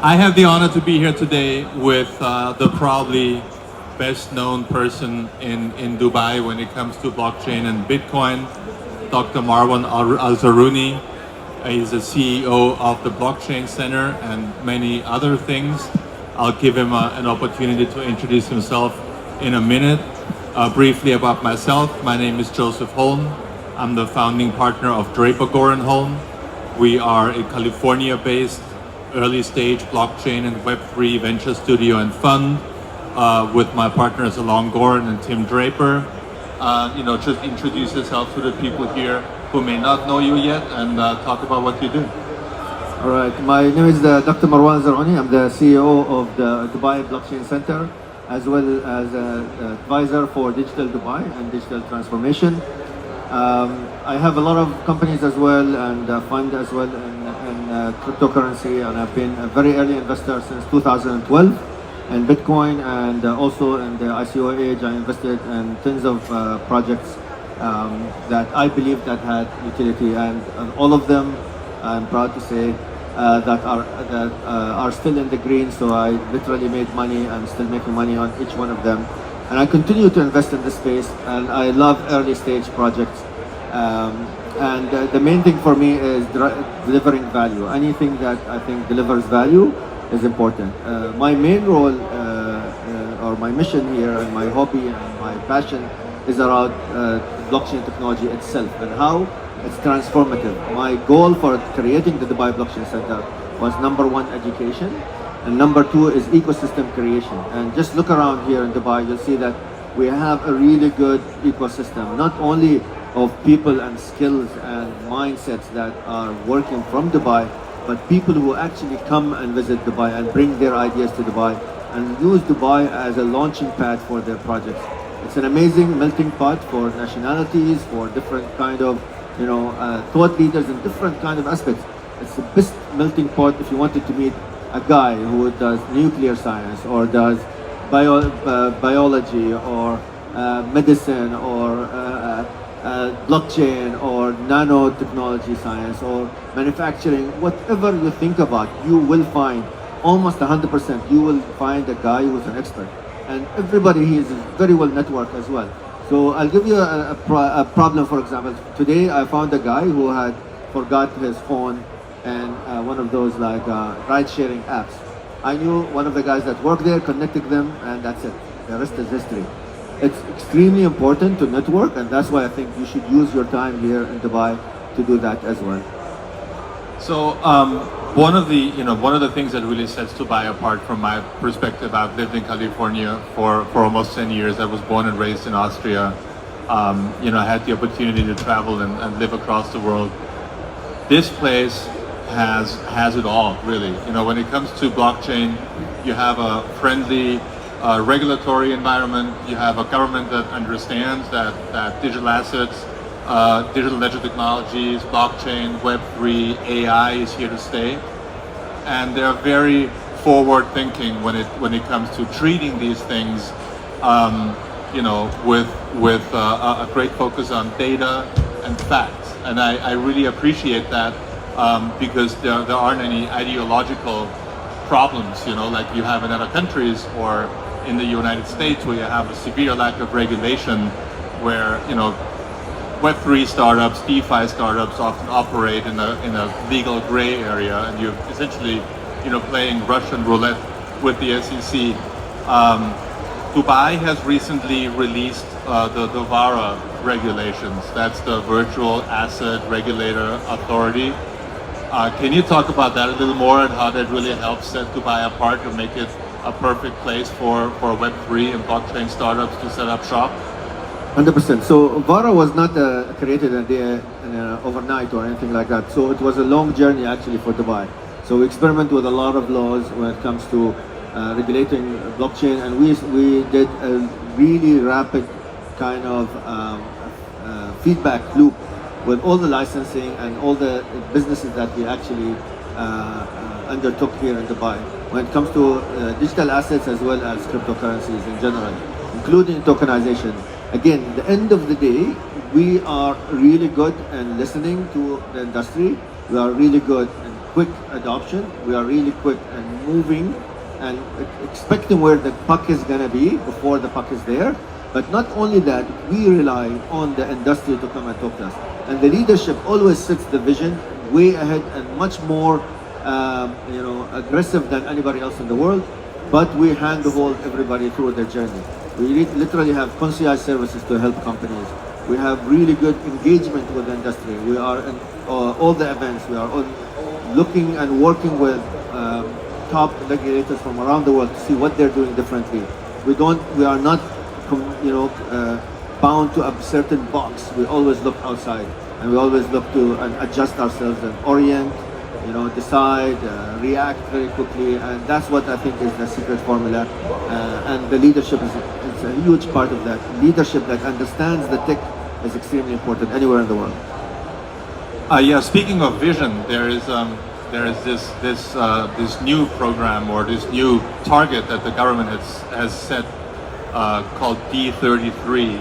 I have the honor to be here today with the probably best known person in Dubai when it comes to blockchain and Bitcoin, Dr. Marwan Al Zarouni. He's the CEO of the Blockchain Center and many other things. I'll give him an opportunity to introduce himself in a minute. Briefly about myself, my name is Josef Holm. I'm the founding partner of Draper, Goren Holm. We are a California-based early stage blockchain and Web3 venture studio and fund with my partners along Goren and Tim Draper. Just introduce yourself to the people here who may not know you yet and talk about what you do. All right, my name is Dr. Marwan Al Zarouni. I'm the CEO of the Dubai Blockchain Center, as well as advisor for Digital Dubai and digital transformation. I have a lot of companies as well and fund as well in cryptocurrency, and I've been a very early investor since 2012 in Bitcoin, and also in the ICO age I invested in tons of projects that I believe that had utility, and all of them I'm proud to say that are still in the green. So I literally made money. I'm still making money on each one of them, and I continue to invest in this space. And I love early stage projects. The main thing for me is delivering value. Anything that I think delivers value is important. My main role or my mission here, and my hobby and my passion is around blockchain technology itself and how it's transformative. My goal for creating the Dubai Blockchain Center was number one, education, and number two is ecosystem creation. And just look around here in Dubai, you'll see that we have a really good ecosystem, not only of people and skills and mindsets that are working from Dubai, but people who actually come and visit Dubai and bring their ideas to Dubai and use Dubai as a launching pad for their projects. It's an amazing melting pot for nationalities, for different kind of thought leaders in different kind of aspects. It's the best melting pot if you wanted to meet a guy who does nuclear science or does biology or medicine or blockchain or nanotechnology science or manufacturing. Whatever you think about, you will find almost 100%. You will find a guy who's an expert, and everybody here is very well networked as well. So I'll give you a problem. For example, today I found a guy who had forgot his phone and one of those like ride-sharing apps. I knew one of the guys that worked there, connected them, and that's it. The rest is history. It's extremely important to network, and that's why I think you should use your time here in Dubai to do that as well. So one of the things that really sets Dubai apart from my perspective, I've lived in California for almost 10 years. I was born and raised in Austria. I had the opportunity to travel and live across the world. This place has it all, really. When it comes to blockchain, you have a friendly regulatory environment. You have a government that understands that digital assets, digital ledger technologies, blockchain, Web3, AI is here to stay, and they're very forward-thinking when it comes to treating these things, with a great focus on data and facts. And I really appreciate that because there aren't any ideological problems, like you have in other countries or in the United States, where you have a severe lack of regulation, where Web3 startups, DeFi startups often operate in a legal gray area, and you're essentially playing Russian roulette with the SEC. Dubai has recently released the VARA regulations. That's the Virtual Asset Regulator Authority. Can you talk about that a little more and how that really helps set Dubai apart to make it a perfect place for Web3 and blockchain startups to set up shop? 100%. So VARA was not created overnight or anything like that. So it was a long journey actually for Dubai. So we experiment with a lot of laws when it comes to regulating blockchain, and we did a really rapid kind of feedback loop with all the licensing and all the businesses that we actually undertook here in Dubai when it comes to digital assets as well as cryptocurrencies in general, including tokenization. Again, at the end of the day, we are really good in listening to the industry. We are really good in quick adoption. We are really quick and moving and expecting where the puck is going to be before the puck is there. But not only that, we rely on the industry to come and talk to us. And the leadership always sets the vision way ahead and much more aggressive than anybody else in the world. But we handhold everybody through their journey. We literally have concierge services to help companies. We have really good engagement with the industry. We are in all the events. We are looking and working with top regulators from around the world to see what they're doing differently. We are not, bound to a certain box. We always look outside, and we always look to and adjust ourselves and orient, decide, react very quickly, and that's what I think is the secret formula. And the leadership is a huge part of that. Leadership that understands the tech is extremely important anywhere in the world. Yeah, speaking of vision, there is this new program or this new target that the government has set called D33,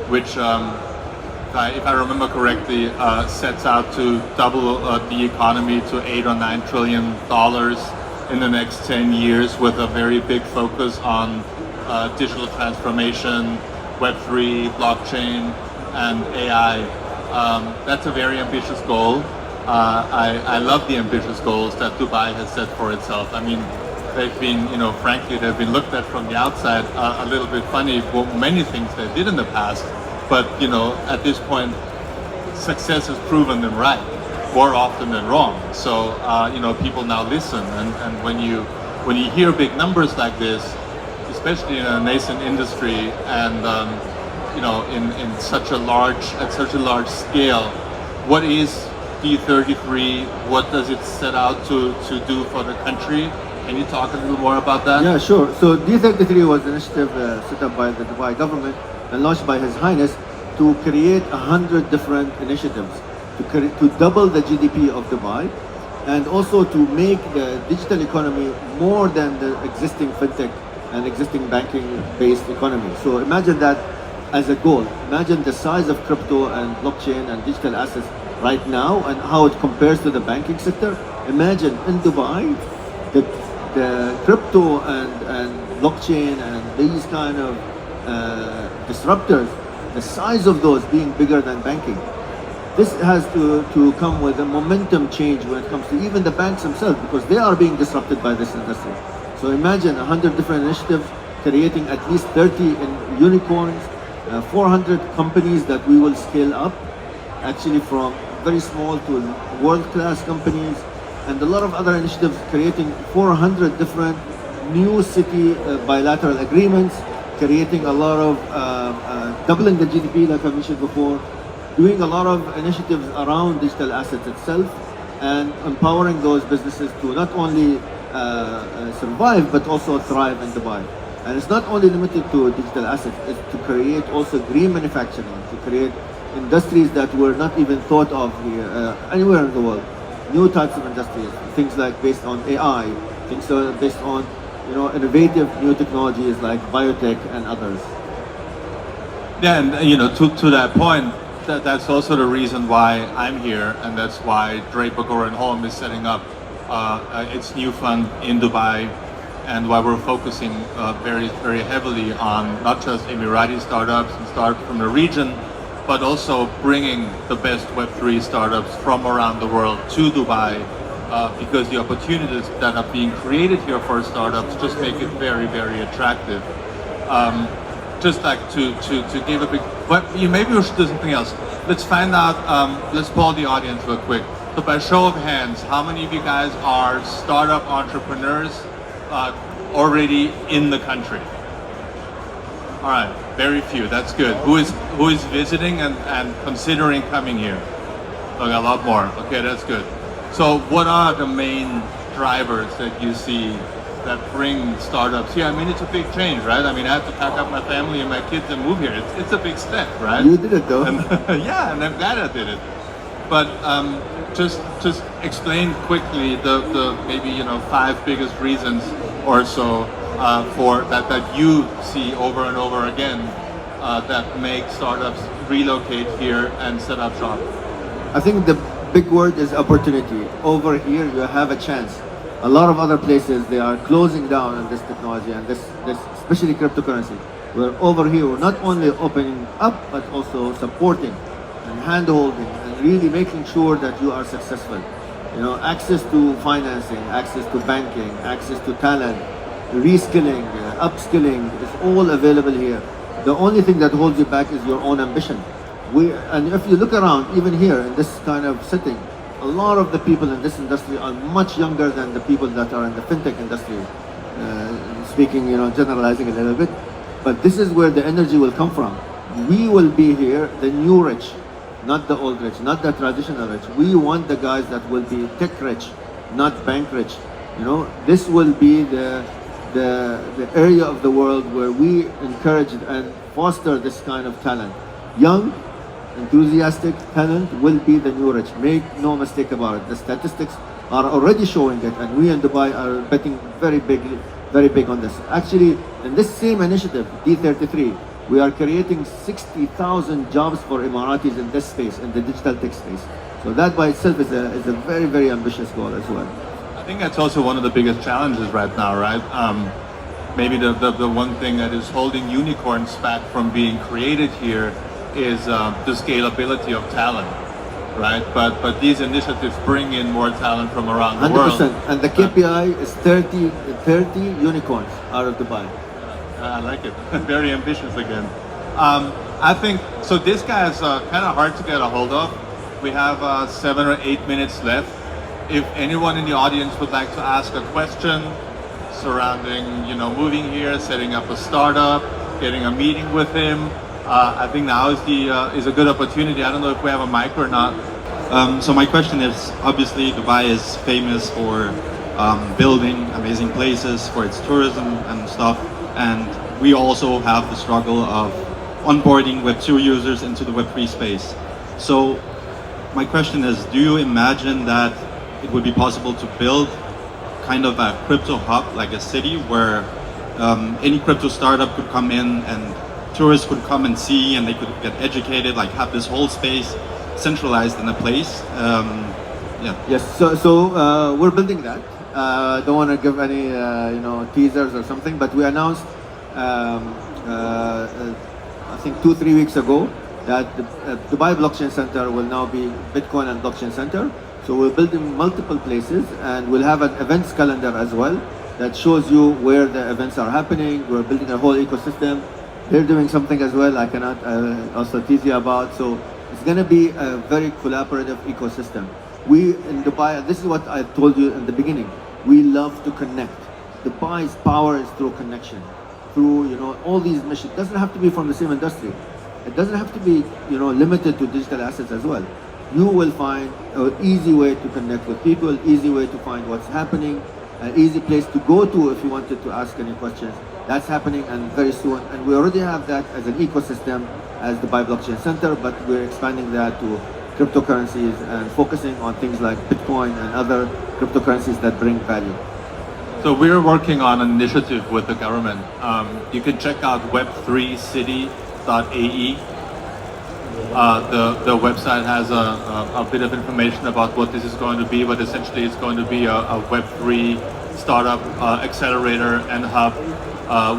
which, if I remember correctly, sets out to double the economy to $8 or $9 trillion in the next 10 years, with a very big focus on digital transformation, Web3, blockchain, and AI. That's a very ambitious goal. I love the ambitious goals that Dubai has set for itself. I mean, they've been, frankly, they've been looked at from the outside a little bit funny for many things they did in the past. But, at this point, success has proven them right more often than wrong. So, people now listen. And when you hear big numbers like this, especially in a nascent industry and, at such a large scale, what is D33? What does it set out to do for the country? Can you talk a little more about that? Yeah, sure. So D33 was an initiative set up by the Dubai government and launched by His Highness to create 100 different initiatives to double the GDP of Dubai, and also to make the digital economy more than the existing fintech and existing banking-based economy. So imagine that as a goal. Imagine the size of crypto and blockchain and digital assets right now and how it compares to the banking sector. Imagine in Dubai, the crypto and blockchain and these kind of disruptors, the size of those being bigger than banking. This has to come with a momentum change when it comes to even the banks themselves, because they are being disrupted by this industry. So imagine 100 different initiatives creating at least 30 unicorns, 400 companies that we will scale up, actually from very small to world-class companies, and a lot of other initiatives creating 400 different new city bilateral agreements, creating a lot of doubling the GDP like I mentioned before, doing a lot of initiatives around digital assets itself, and empowering those businesses to not only survive but also thrive in Dubai. And it's not only limited to digital assets, it's to create also green manufacturing, to create industries that were not even thought of here, anywhere in the world. New types of industries, things like based on AI, things based on innovative new technologies like biotech and others. Yeah, and to that point, that's also the reason why I'm here, and that's why Draper, Goren, Holm is setting up its new fund in Dubai, and why we're focusing very, very heavily on not just Emirati startups and startups from the region, but also bringing the best Web3 startups from around the world to Dubai, because the opportunities that are being created here for startups just make it very, very attractive. Just like to give a big, but maybe we should do something else. Let's find out, let's poll the audience real quick. So by show of hands, how many of you guys are startup entrepreneurs already in the country? All right, very few, that's good. Who is visiting and considering coming here? Okay, a lot more, okay, that's good. So what are the main drivers that you see that bring startups here? I mean, it's a big change, right? I mean, I have to pack up my family and my kids and move here. It's a big step, right? You did it though. And, yeah, and I'm glad I did it. But just explain quickly the maybe 5 biggest reasons or so for that you see over and over again that make startups relocate here and set up shop. I think the big word is opportunity. Over here, you have a chance. A lot of other places, they are closing down on this technology and this especially cryptocurrency. We're over here, we're not only opening up, but also supporting and hand-holding and really making sure that you are successful. You know, access to financing, access to banking, access to talent, reskilling, upskilling is all available here. The only thing that holds you back is your own ambition. And if you look around, even here in this kind of setting, a lot of the people in this industry are much younger than the people that are in the fintech industry. Speaking, you know, generalizing a little bit, but this is where the energy will come from. We will be here, the new rich, not the old rich, not the traditional rich. We want the guys that will be tech rich, not bank rich. You know, this will be the area of the world where we encourage and foster this kind of talent. Young, enthusiastic talent will be the new rich. Make no mistake about it. The statistics are already showing it, and we in Dubai are betting very big on this. Actually, in this same initiative, D33, we are creating 60,000 jobs for Emiratis in this space, in the digital tech space. So that by itself is a very ambitious goal as well. I think that's also one of the biggest challenges right now, right? Maybe the one thing that is holding unicorns back from being created here is the scalability of talent, right? But these initiatives bring in more talent from around the world. 100%. And the KPI is 30 unicorns out of Dubai. I like it. Very ambitious again. I think, so this guy is kind of hard to get a hold of. We have 7 or 8 minutes left. If anyone in the audience would like to ask a question surrounding, you know, moving here, setting up a startup, getting a meeting with him, I think now is a good opportunity. I don't know if we have a mic or not. So my question is, obviously Dubai is famous for building amazing places, for its tourism and stuff, and we also have the struggle of onboarding Web2 users into the Web3 space. So my question is, do you imagine that it would be possible to build kind of a crypto hub, like a city where any crypto startup could come in and tourists could come and see, and they could get educated, like have this whole space centralized in a place? Yeah. Yes. So we're building that. Don't want to give any teasers or something, but we announced I think 2-3 weeks ago that the Dubai Blockchain Center will now be Bitcoin and Blockchain Center. So we're building multiple places, and we'll have an events calendar as well that shows you where the events are happening. We're building a whole ecosystem. They're doing something as well I cannot also tease you about. So it's going to be a very collaborative ecosystem. We in Dubai, this is what I told you in the beginning, we love to connect. Dubai's power is through connection, through all these missions. It doesn't have to be from the same industry. It doesn't have to be limited to digital assets as well. You will find an easy way to connect with people, easy way to find what's happening, an easy place to go to if you wanted to ask any questions. That's happening, and very soon. And we already have that as an ecosystem as the Dubai Blockchain Center, but we're expanding that to cryptocurrencies and focusing on things like Bitcoin and other cryptocurrencies that bring value. So we're working on an initiative with the government. You can check out web3city.ae. The website has a bit of information about what this is going to be, but essentially it's going to be a Web3 startup accelerator and hub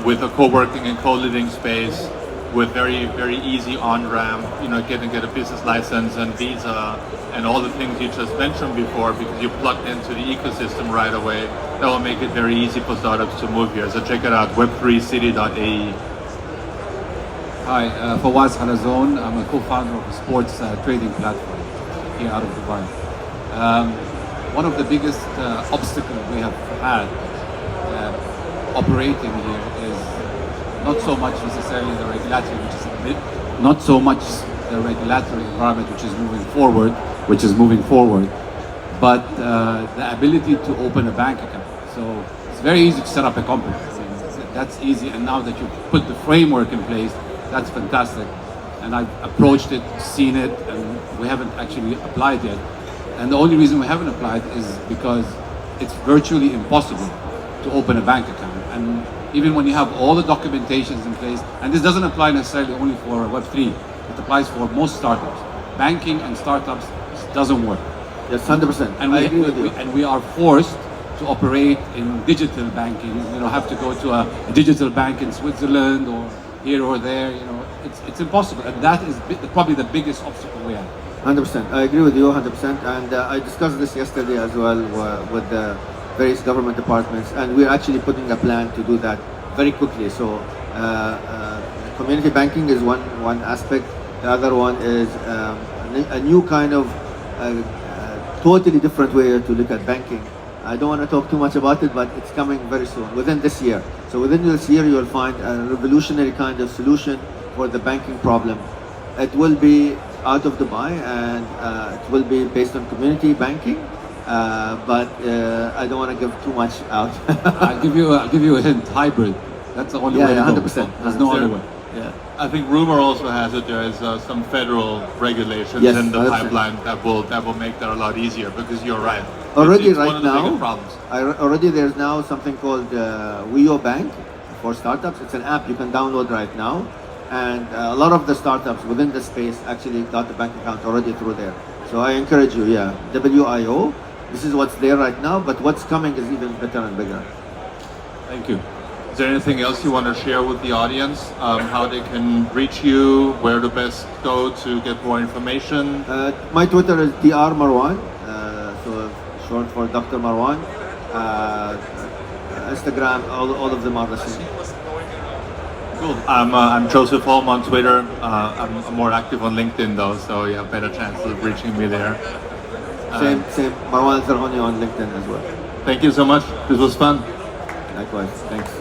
with a co-working and co-living space with very easy on-ramp, get a business license and visa and all the things you just mentioned before, because you plugged into the ecosystem right away. That will make it very easy for startups to move here. So check it out, web3city.ae. Hi, Fawaz Halazon. I'm a co-founder of a sports trading platform here out of Dubai. One of the biggest obstacles we have had operating here is not so much necessarily the regulatory, environment which is moving forward, but the ability to open a bank account. So it's very easy to set up a company. That's easy, and now that you put the framework in place, that's fantastic. And I've approached it, seen it, and we haven't actually applied yet. And the only reason we haven't applied is because it's virtually impossible to open a bank account. And even when you have all the documentations in place, and this doesn't apply necessarily only for Web3, it applies for most startups. Banking and startups doesn't work. Yes, 100%. And I agree with you. and we are forced to operate in digital banking. Have to go to a digital bank in Switzerland or here or there. It's impossible, and that is probably the biggest obstacle we have. 100%. I agree with you 100%. And I discussed this yesterday as well with the various government departments, and we're actually putting a plan to do that very quickly. So community banking is one aspect. The other one is a new kind of totally different way to look at banking. I don't want to talk too much about it, but it's coming very soon, within this year. So within this year, you'll find a revolutionary kind of solution for the banking problem. It will be out of Dubai, and it will be based on community banking. But I don't want to give too much out. I'll give you a hint. Hybrid. That's the only way. Yeah, to go. 100%. There's no other way. Yeah. I think rumor also has it there is some federal regulations Yes, in the 100%. pipeline that will make that a lot easier, because you're right. Already it's right one of the bigger now, problems. already there's now something called Wio Bank for startups. It's an app you can download right now, and a lot of the startups within the space actually got the bank account already through there. So I encourage you, yeah, WIO. This is what's there right now, but what's coming is even better and bigger. Thank you. Is there anything else you want to share with the audience? How they can reach you? Where to best go to get more information? My Twitter is Dr. Marwan, so short for Dr. Marwan. Instagram, all of them are the same. Cool. I'm Josef Holm on Twitter. I'm more active on LinkedIn though, so you have better chance of reaching me there. Same. Marwan Al Zarouni on LinkedIn as well. Thank you so much. This was fun. Likewise. Thanks.